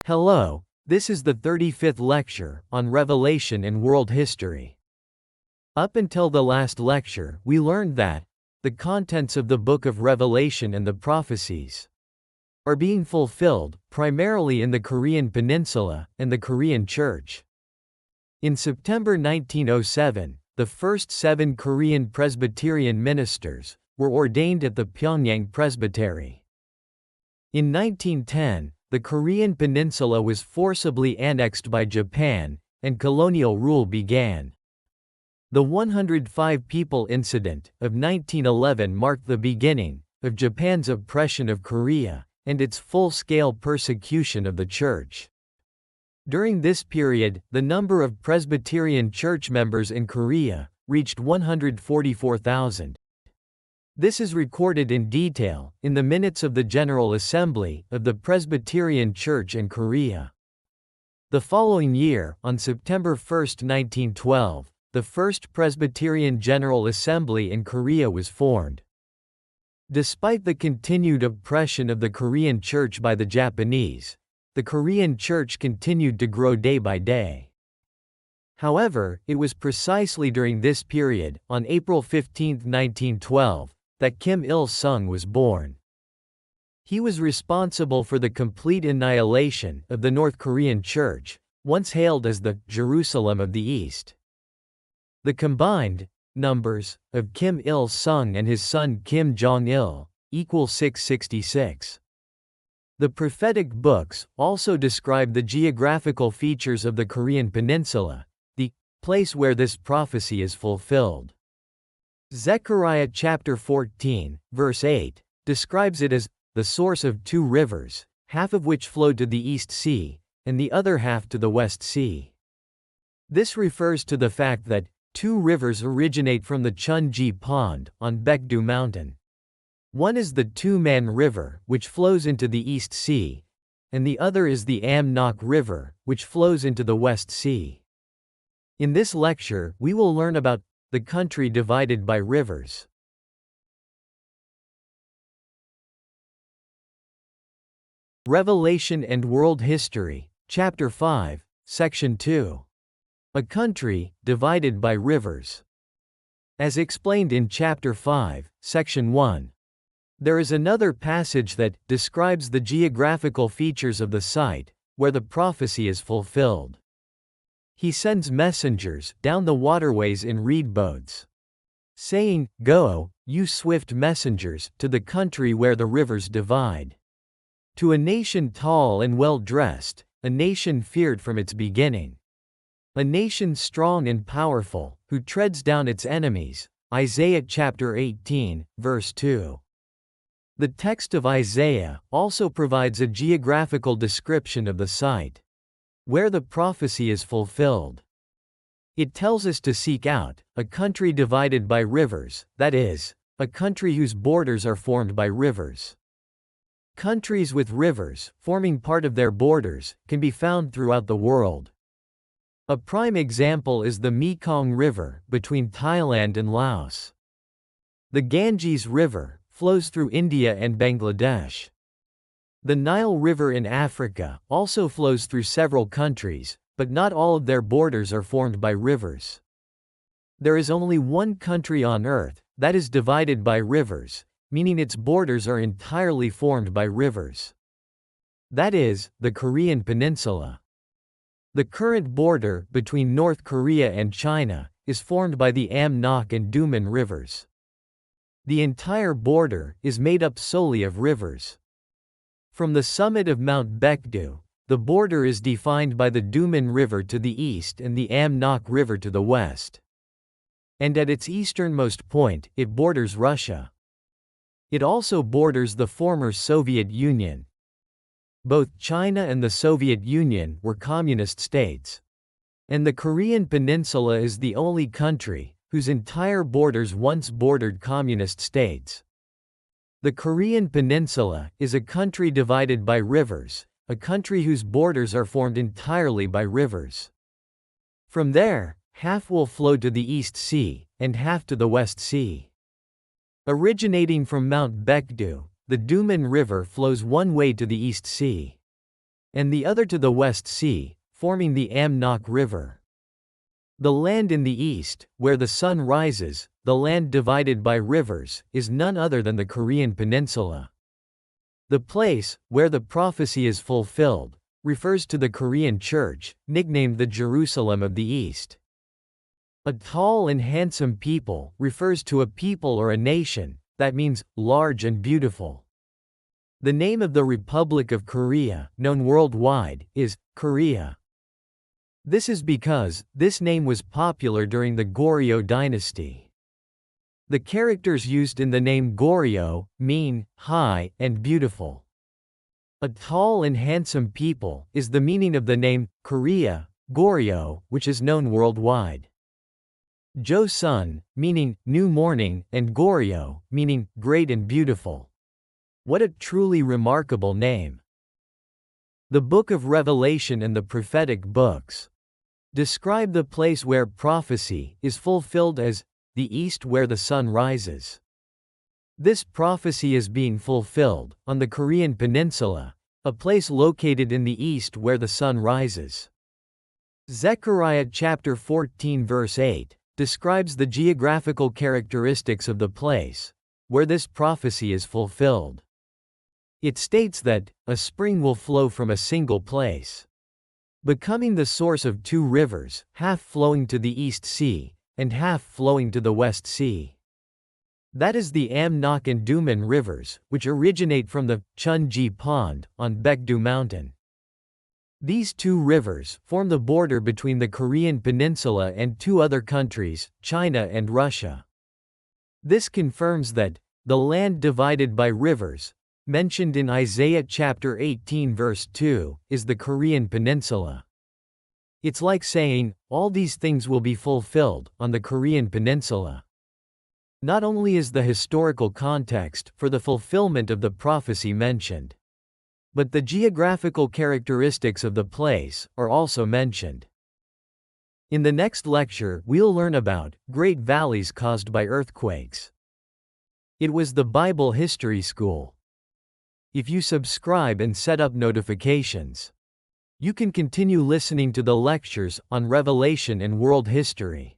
Hello, this is the 35th lecture on Revelation and World History. Up until the last lecture, we learned that the contents of the book of Revelation and the prophecies are being fulfilled, primarily in the Korean Peninsula and the Korean Church. In September 1907, the first 7 Korean Presbyterian ministers were ordained at the Pyongyang Presbytery. In 1910, the Korean Peninsula was forcibly annexed by Japan, and colonial rule began. The 105 People Incident of 1911 marked the beginning of Japan's oppression of Korea and its full-scale persecution of the Church. During this period, the number of Presbyterian church members in Korea reached 144,000. This is recorded in detail in the minutes of the General Assembly of the Presbyterian Church in Korea. The following year, on September 1, 1912, the First Presbyterian General Assembly in Korea was formed. Despite the continued oppression of the Korean Church by the Japanese, the Korean Church continued to grow day by day. However, it was precisely during this period, on April 15, 1912, that Kim Il-sung was born. He was responsible for the complete annihilation of the North Korean Church, once hailed as the Jerusalem of the East. The combined numbers of Kim Il-sung and his son Kim Jong-il equal 666. The prophetic books also describe the geographical features of the Korean Peninsula, the place where this prophecy is fulfilled. Zechariah chapter 14, verse 8, describes it as the source of 2 rivers, half of which flowed to the East Sea, and the other half to the West Sea. This refers to the fact that 2 rivers originate from the Chunji Pond on Baekdu Mountain. One is the Two-Man River, which flows into the East Sea, and the other is the Am-nok River, which flows into the West Sea. In this lecture, we will learn about the country divided by rivers. Revelation and World History, Chapter 5, Section 2. A country divided by rivers. As explained in Chapter 5, Section 1, there is another passage that describes the geographical features of the site where the prophecy is fulfilled. He sends messengers down the waterways in reed boats, saying, "Go, you swift messengers, to the country where the rivers divide. To a nation tall and well-dressed, a nation feared from its beginning. A nation strong and powerful, who treads down its enemies." Isaiah chapter 18, verse 2. The text of Isaiah also provides a geographical description of the site where the prophecy is fulfilled. It tells us to seek out a country divided by rivers, that is, a country whose borders are formed by rivers. Countries with rivers forming part of their borders can be found throughout the world. A prime example is the Mekong River between Thailand and Laos. The Ganges River flows through India and Bangladesh. The Nile River in Africa also flows through several countries, but not all of their borders are formed by rivers. There is only one country on Earth that is divided by rivers, meaning its borders are entirely formed by rivers. That is, the Korean Peninsula. The current border between North Korea and China is formed by the Am-nok and Duman rivers. The entire border is made up solely of rivers. From the summit of Mount Baekdu, the border is defined by the Duman River to the east and the Am-nok River to the west. And at its easternmost point, it borders Russia. It also borders the former Soviet Union. Both China and the Soviet Union were communist states. And the Korean Peninsula is the only country whose entire borders once bordered communist states. The Korean Peninsula is a country divided by rivers, a country whose borders are formed entirely by rivers. From there, half will flow to the East Sea, and half to the West Sea. Originating from Mount Baekdu, the Duman River flows one way to the East Sea. and the other to the West Sea, forming the Amnok River. The land in the east, where the sun rises, the land divided by rivers, is none other than the Korean Peninsula. The place, where the prophecy is fulfilled, refers to the Korean church, nicknamed the Jerusalem of the East. A tall and handsome people refers to a people or a nation, that means large and beautiful. The name of the Republic of Korea, known worldwide, is Korea. This is because this name was popular during the Goryeo dynasty. The characters used in the name Goryeo mean high and beautiful. A tall and handsome people is the meaning of the name Korea, Goryeo, which is known worldwide. Jo-sun, meaning new morning, and Goryeo, meaning great and beautiful. What a truly remarkable name. The Book of Revelation and the prophetic books describe the place where prophecy is fulfilled as the east where the sun rises. This prophecy is being fulfilled on the Korean Peninsula, a place located in the east where the sun rises. Zechariah chapter 14 verse 8 describes the geographical characteristics of the place where this prophecy is fulfilled. It states that a spring will flow from a single place, becoming the source of two rivers, half flowing to the East Sea, and half flowing to the West Sea. That is the Amnok and Duman rivers, which originate from the Chunji Pond on Baekdu Mountain. These two rivers form the border between the Korean Peninsula and two other countries, China and Russia. This confirms that the land divided by rivers, mentioned in Isaiah chapter 18 verse 2, is the Korean Peninsula. It's like saying, all these things will be fulfilled on the Korean Peninsula. Not only is the historical context for the fulfillment of the prophecy mentioned, but the geographical characteristics of the place are also mentioned. In the next lecture, we'll learn about great valleys caused by earthquakes. It was the Bible History School. If you subscribe and set up notifications, you can continue listening to the lectures on Revelation and world history.